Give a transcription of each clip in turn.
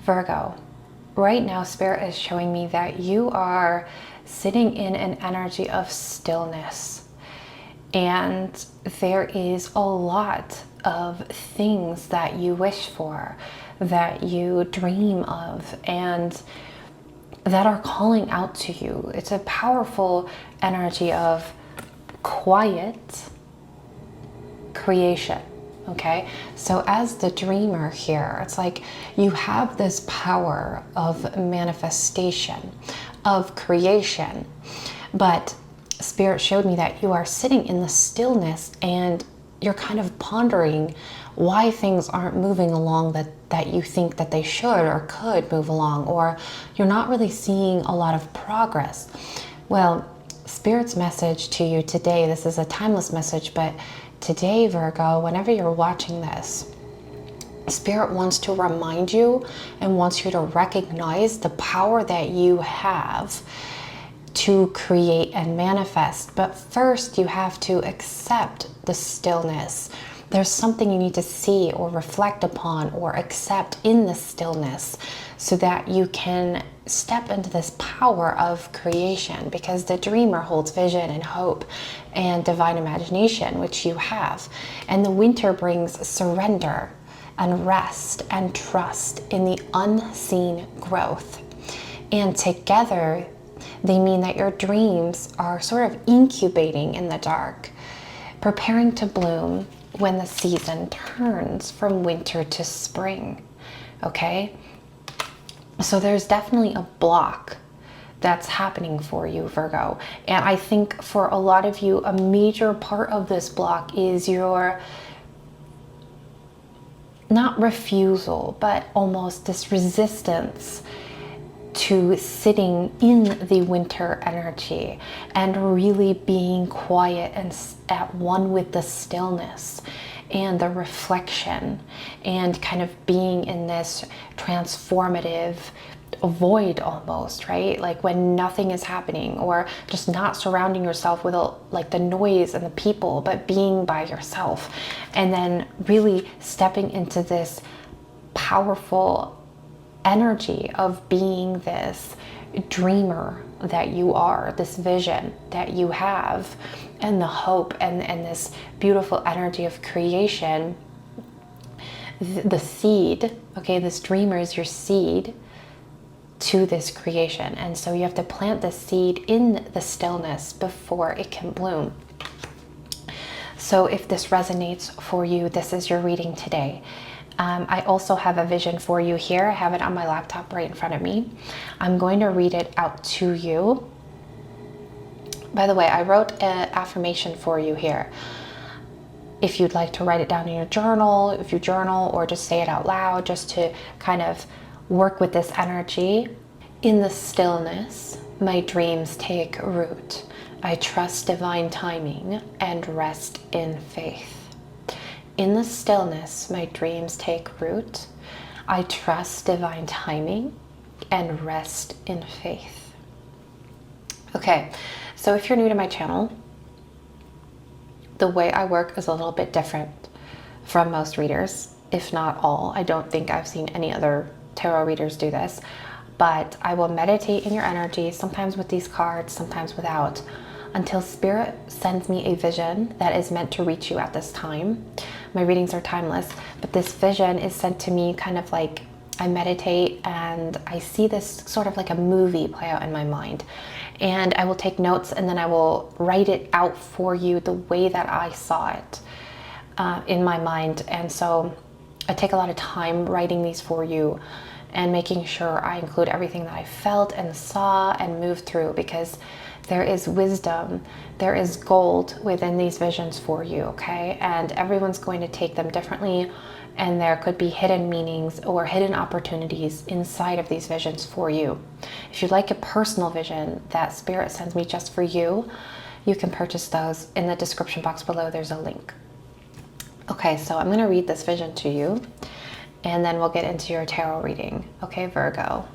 Virgo, right now Spirit is showing me that you are sitting in an energy of stillness, and there is a lot of things that you wish for, that you dream of, and that are calling out to you. It's a powerful energy of quiet creation. Okay, so as the dreamer here, it's like you have this power of manifestation, of creation, but Spirit showed me that you are sitting in the stillness and you're kind of pondering why things aren't moving along that you think that they should or could move along, or you're not really seeing a lot of progress. Well, Spirit's message to you today, this is a timeless message, but today, Virgo, whenever you're watching this, Spirit wants to remind you and wants you to recognize the power that you have to create and manifest. But first, you have to accept the stillness. There's something you need to see or reflect upon or accept in the stillness so that you can step into this power of creation, because the dreamer holds vision and hope and divine imagination, which you have. And the winter brings surrender and rest and trust in the unseen growth. And together, they mean that your dreams are sort of incubating in the dark, preparing to bloom when the season turns from winter to spring. Okay? So there's definitely a block that's happening for you, Virgo. And I think for a lot of you, a major part of this block is your, not refusal, but almost this resistance to sitting in the winter energy and really being quiet and at one with the stillness and the reflection, and kind of being in this transformative void almost, right? Like when nothing is happening, or just not surrounding yourself with like the noise and the people, but being by yourself, and then really stepping into this powerful energy of being this dreamer that you are, this vision that you have, and the hope and this beautiful energy of creation, the seed. Okay, this dreamer is your seed to this creation, and so you have to plant the seed in the stillness before it can bloom. So if this resonates for you, this is your reading today. I also have a vision for you here. I have it on my laptop right in front of me. I'm going to read it out to you. By the way, I wrote an affirmation for you here. If you'd like to write it down in your journal, if you journal, or just say it out loud, just to kind of work with this energy. In the stillness, my dreams take root. I trust divine timing and rest in faith. In the stillness, my dreams take root. I trust divine timing and rest in faith. Okay, so if you're new to my channel, the way I work is a little bit different from most readers, if not all. I don't think I've seen any other tarot readers do this, but I will meditate in your energy, sometimes with these cards, sometimes without, until Spirit sends me a vision that is meant to reach you at this time. My readings are timeless, but this vision is sent to me kind of like I meditate and I see this sort of like a movie play out in my mind. And I will take notes and then I will write it out for you the way that I saw it in my mind. And so I take a lot of time writing these for you and making sure I include everything that I felt and saw and moved through, because there is wisdom, there is gold within these visions for you, okay? And everyone's going to take them differently, and there could be hidden meanings or hidden opportunities inside of these visions for you. If you'd like a personal vision that Spirit sends me just for you, you can purchase those. In the description box below, there's a link. Okay, so I'm gonna read this vision to you, and then we'll get into your tarot reading. Okay, Virgo.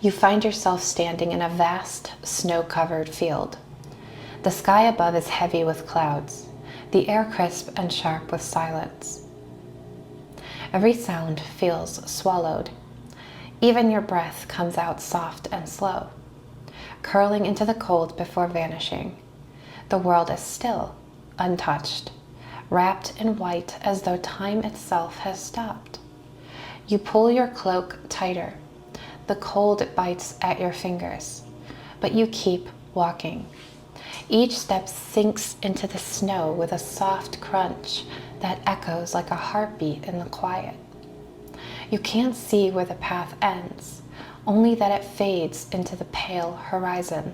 You find yourself standing in a vast, snow-covered field. The sky above is heavy with clouds, the air crisp and sharp with silence. Every sound feels swallowed. Even your breath comes out soft and slow, curling into the cold before vanishing. The world is still, untouched, wrapped in white as though time itself has stopped. You pull your cloak tighter. The cold bites at your fingers, but you keep walking. Each step sinks into the snow with a soft crunch that echoes like a heartbeat in the quiet. You can't see where the path ends, only that it fades into the pale horizon.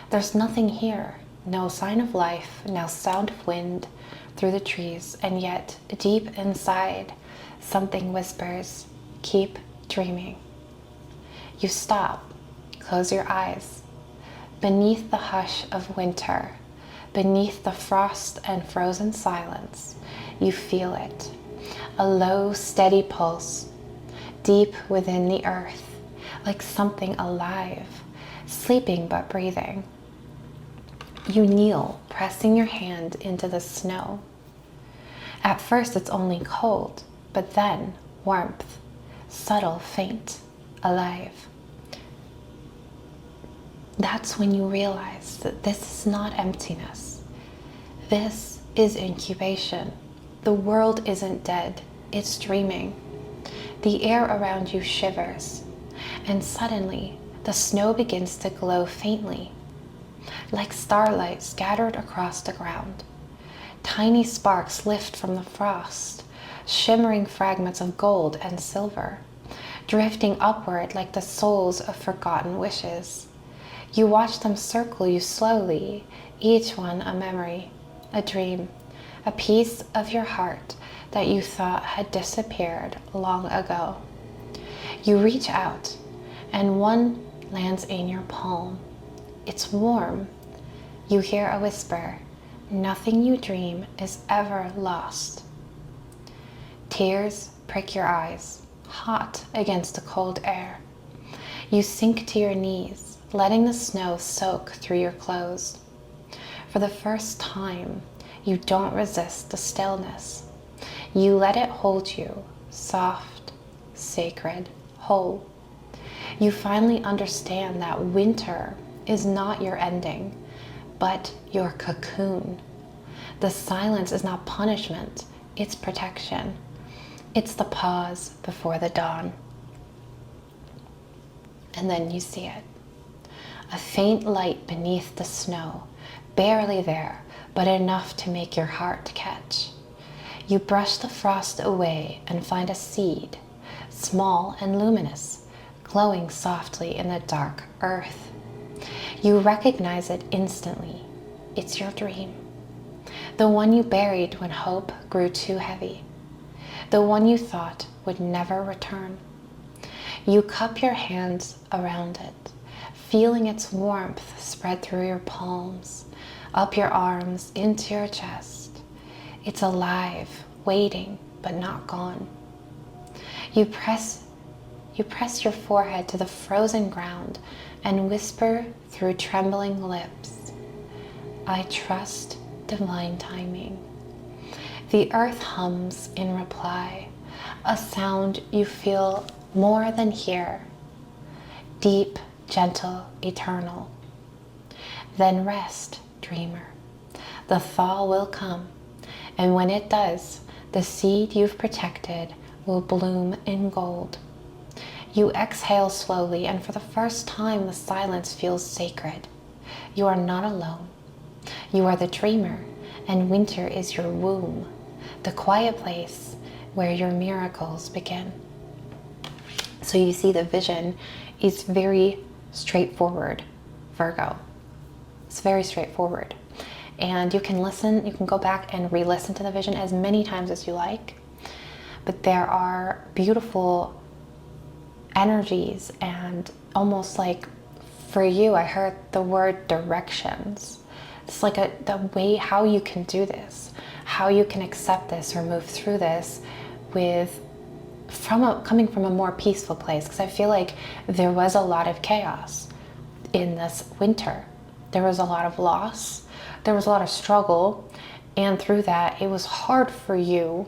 There's nothing here, no sign of life, no sound of wind through the trees, and yet deep inside, something whispers, keep dreaming. You stop, close your eyes. Beneath the hush of winter, beneath the frost and frozen silence, you feel it. A low, steady pulse, deep within the earth, like something alive, sleeping but breathing. You kneel, pressing your hand into the snow. At first it's only cold, but then warmth, subtle, faint, alive. That's when you realize that this is not emptiness. This is incubation. The world isn't dead, it's dreaming. The air around you shivers, and suddenly the snow begins to glow faintly, like starlight scattered across the ground. Tiny sparks lift from the frost, shimmering fragments of gold and silver, drifting upward like the souls of forgotten wishes. You watch them circle you slowly, each one a memory, a dream, a piece of your heart that you thought had disappeared long ago. You reach out, and one lands in your palm. It's warm. You hear a whisper, nothing you dream is ever lost. Tears prick your eyes, hot against the cold air. You sink to your knees, letting the snow soak through your clothes. For the first time, you don't resist the stillness. You let it hold you, soft, sacred, whole. You finally understand that winter is not your ending, but your cocoon. The silence is not punishment, it's protection. It's the pause before the dawn. And then you see it. A faint light beneath the snow, barely there, but enough to make your heart catch. You brush the frost away and find a seed, small and luminous, glowing softly in the dark earth. You recognize it instantly. It's your dream. The one you buried when hope grew too heavy. The one you thought would never return. You cup your hands around it, feeling its warmth spread through your palms, up your arms, into your chest. It's alive, waiting, but not gone. You press your forehead to the frozen ground and whisper through trembling lips, I trust divine timing. The earth hums in reply, a sound you feel more than hear, deep, gentle, eternal. Then rest, dreamer. The thaw will come, and when it does, the seed you've protected will bloom in gold. You exhale slowly, and for the first time, the silence feels sacred. You are not alone. You are the dreamer, and winter is your womb, the quiet place where your miracles begin. So you see the vision is very straightforward, Virgo. It's very straightforward. And you can go back and re-listen to the vision as many times as you like. But there are beautiful energies, and almost like for you, I heard the word directions. It's like the way how you can do this, how you can accept this or move through this coming from a more peaceful place. Because I feel like there was a lot of chaos in this winter. There was a lot of loss. There was a lot of struggle. And through that, it was hard for you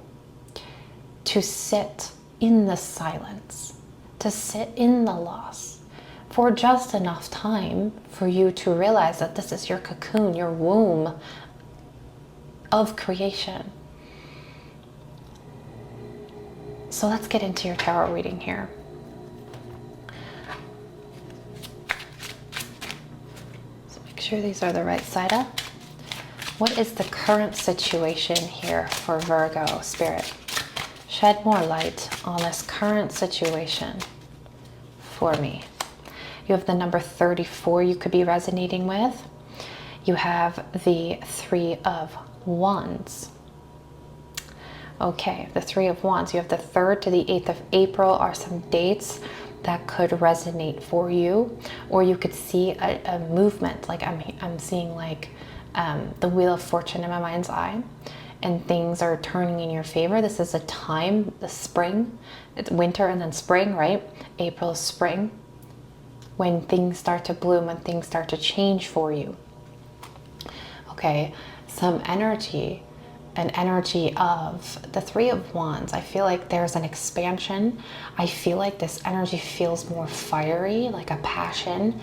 to sit in the silence, to sit in the loss for just enough time for you to realize that this is your cocoon, your womb of creation. So let's get into your tarot reading here. So make sure these are the right side up. What is the current situation here for Virgo, Spirit? Shed more light on this current situation for me. You have the number 34 you could be resonating with. You have the 3 of Wands. Okay, the 3 of Wands. You have the 3rd to the 8th of April are some dates that could resonate for you. Or you could see a movement, like I'm seeing like the Wheel of Fortune in my mind's eye, and things are turning in your favor. This is a time, the spring, it's winter and then spring, right? April is spring, when things start to bloom, when things start to change for you. Okay, some energy, an energy of the 3 of Wands. I feel like there's an expansion. I feel like this energy feels more fiery, like a passion.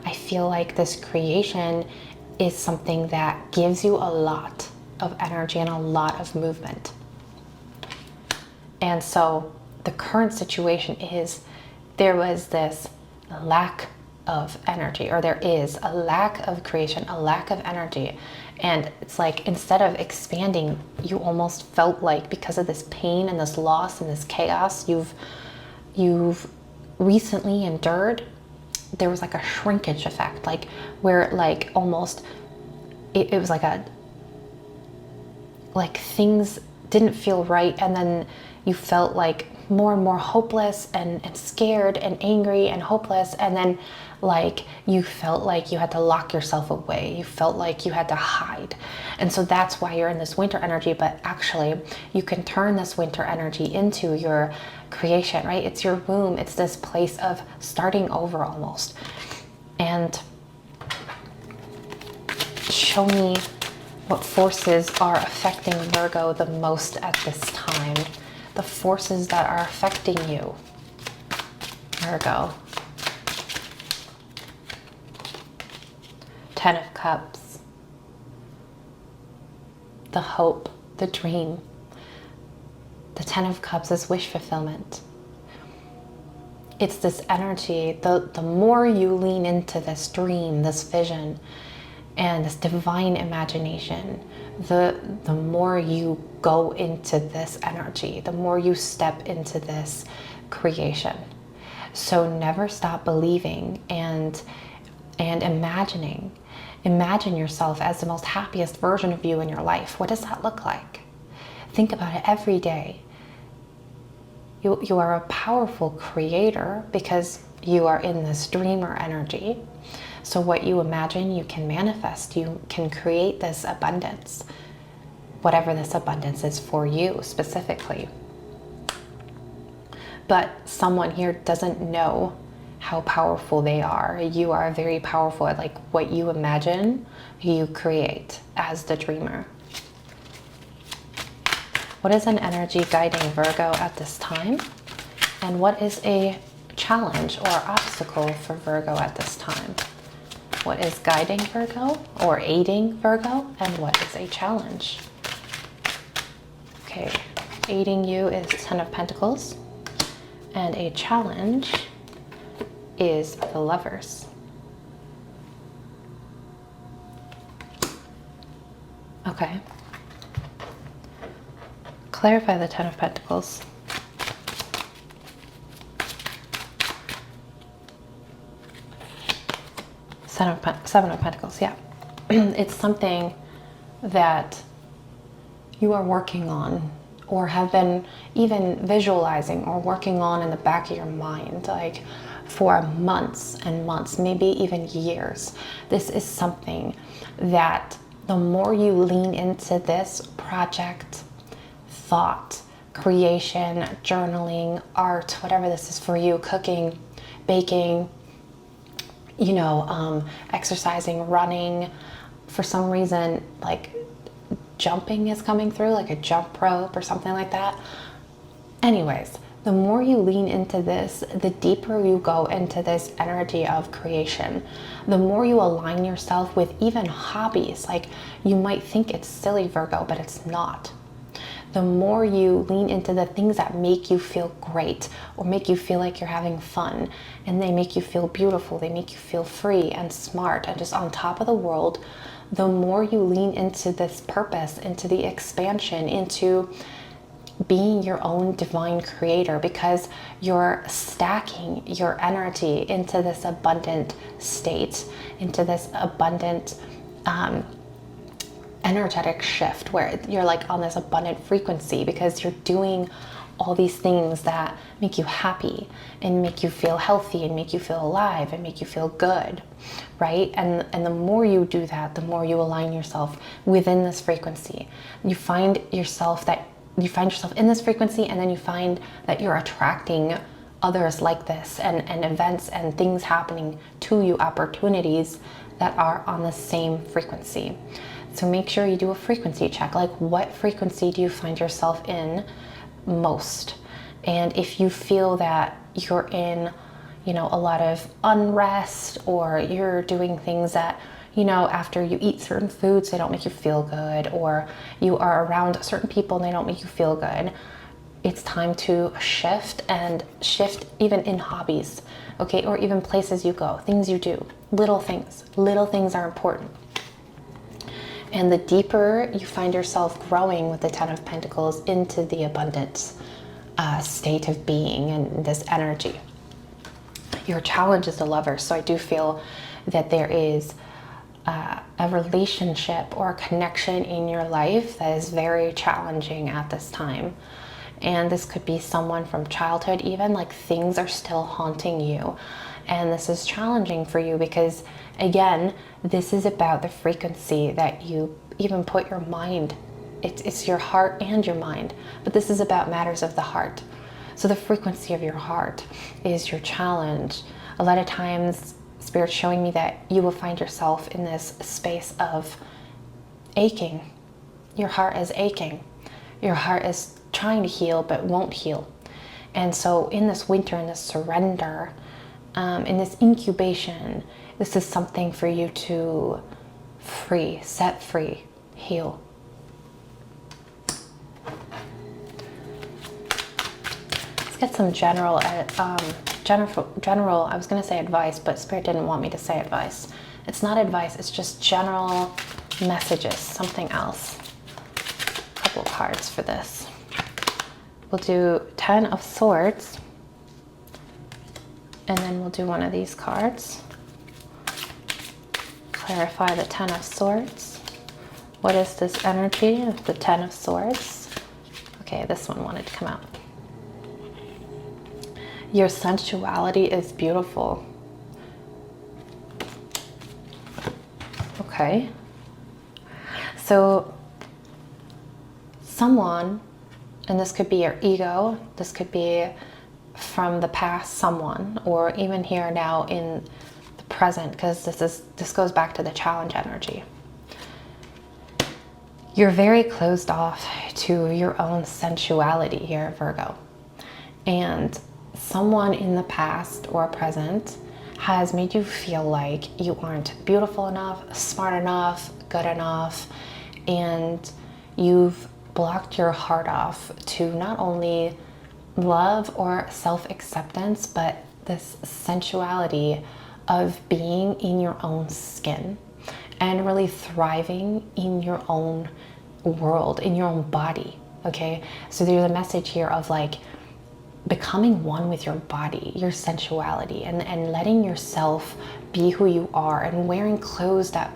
I feel like this creation is something that gives you a lot of energy and a lot of movement. And so the current situation is there was this lack of energy, or there is a lack of creation, a lack of energy. And it's like, instead of expanding, you almost felt like, because of this pain and this loss and this chaos you've recently endured, there was like a shrinkage effect, like where like almost it was like things didn't feel right, and then you felt like more and more hopeless and scared and angry and hopeless, and then like you felt like you had to lock yourself away, you felt like you had to hide. And so that's why you're in this winter energy. But actually you can turn this winter energy into your creation, right? It's your womb, it's this place of starting over almost. And show me what forces are affecting Virgo the most at this time. The forces that are affecting you, Virgo. 10 of Cups. The hope, the dream. The 10 of Cups is wish fulfillment. It's this energy, the more you lean into this dream, this vision, and this divine imagination, the more you go into this energy, the more you step into this creation. So never stop believing and imagining. Imagine yourself as the most happiest version of you in your life. What does that look like? Think about it every day. You are a powerful creator because you are in this dreamer energy. So what you imagine, you can manifest. You can create this abundance, whatever this abundance is for you specifically. But someone here doesn't know how powerful they are. You are very powerful at like what you imagine, you create as the dreamer. What is an energy guiding Virgo at this time? And what is a challenge or obstacle for Virgo at this time? What is guiding Virgo or aiding Virgo? And what is a challenge? Okay, aiding you is 10 of Pentacles. And a challenge is the Lovers. Okay. Clarify the 10 of Pentacles. Seven of Pentacles, yeah. It's something that you are working on, or have been even visualizing or working on in the back of your mind, like for months and months, maybe even years. This is something that the more you lean into this project, thought, creation, journaling, art, whatever this is for you, cooking, baking, you know, exercising, running, for some reason, like jumping is coming through, like a jump rope or something like that. Anyways, the more you lean into this, the deeper you go into this energy of creation. The more you align yourself with even hobbies. Like, you might think it's silly, Virgo, but it's not. The more you lean into the things that make you feel great or make you feel like you're having fun, and they make you feel beautiful, they make you feel free and smart and just on top of the world, the more you lean into this purpose, into the expansion, into being your own divine creator, because you're stacking your energy into this abundant state, into this abundant energetic shift where you're like on this abundant frequency, because you're doing all these things that make you happy and make you feel healthy and make you feel alive and make you feel good, right? And the more you do that, the more you align yourself within this frequency. You find yourself in this frequency, and then you find that you're attracting others like this, and events and things happening to you, opportunities that are on the same frequency. So make sure you do a frequency check. Like, what frequency do you find yourself in most? And if you feel that you're in, a lot of unrest, or you're doing things that, after you eat certain foods, they don't make you feel good, or you are around certain people and they don't make you feel good, it's time to shift even in hobbies, okay? Or even places you go, things you do, little things are important. And the deeper you find yourself growing with the Ten of Pentacles into the abundant state of being and this energy, your challenge is the Lover. So I do feel that there is a relationship or a connection in your life that is very challenging at this time. And this could be someone from childhood even, like things are still haunting you. And this is challenging for you because, again, this is about the frequency that you even put your mind. It's your heart and your mind, but this is about matters of the heart. So the frequency of your heart is your challenge. A lot of times, Spirit's showing me that you will find yourself in this space of aching. Your heart is aching. Your heart is trying to heal, but won't heal. And so in this winter, in this surrender, in this incubation, this is something for you to set free, heal. Let's get some general, I was going to say advice, but Spirit didn't want me to say advice. It's not advice, it's just general messages, something else. A couple cards for this. We'll do 10 of Swords. And then we'll do one of these cards. Clarify the 10 of Swords. What is this energy of the 10 of Swords? Okay, this one wanted to come out. Your sensuality is beautiful. Okay. So someone, and this could be your ego, this could be from the past someone, or even here now in the present, because this goes back to the challenge energy. You're very closed off to your own sensuality here, Virgo. And someone in the past or present has made you feel like you aren't beautiful enough, smart enough, good enough, and you've blocked your heart off to not only love or self-acceptance, but this sensuality of being in your own skin and really thriving in your own world, in your own body, okay? So there's a message here of like becoming one with your body, your sensuality, and letting yourself be who you are, and wearing clothes that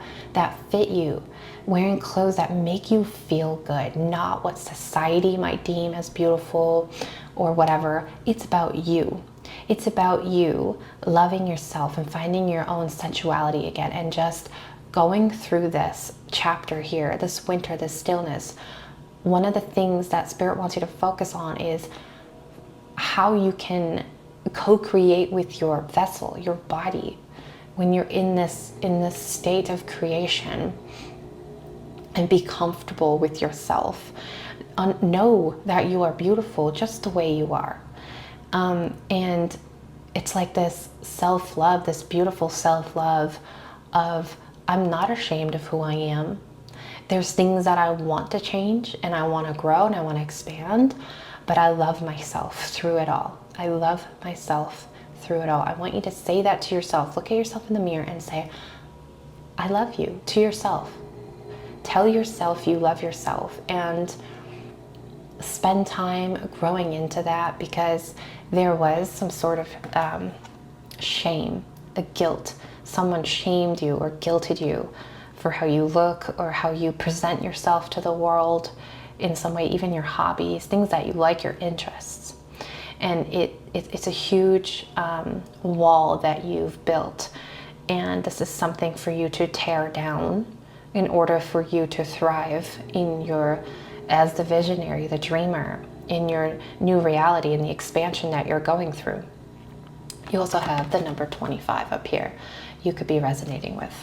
fit you, wearing clothes that make you feel good, not what society might deem as beautiful or whatever. It's about you. It's about you loving yourself and finding your own sensuality again, and just going through this chapter here, this winter, this stillness. One of the things that Spirit wants you to focus on is how you can co-create with your vessel, your body, when you're in this state of creation, and be comfortable with yourself. know that you are beautiful just the way you are. And it's like this self-love, this beautiful self-love of, I'm not ashamed of who I am. There's things that I want to change and I want to grow and I want to expand, but I love myself through it all. I love myself through it all. I want you to say that to yourself. Look at yourself in the mirror and say, I love you, to yourself. Tell yourself you love yourself, and spend time growing into that, because there was some sort of shame, the guilt. Someone shamed you or guilted you for how you look or how you present yourself to the world in some way, even your hobbies, things that you like, your interests. And it's a huge wall that you've built. And this is something for you to tear down in order for you to thrive in your, as the visionary, the dreamer, in your new reality and the expansion that you're going through. You also have the number 25 up here you could be resonating with.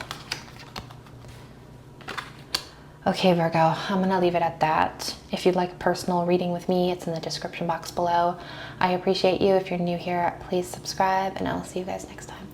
Okay, Virgo, I'm going to leave it at that. If you'd like a personal reading with me, it's in the description box below. I appreciate you. If you're new here, please subscribe, and I'll see you guys next time.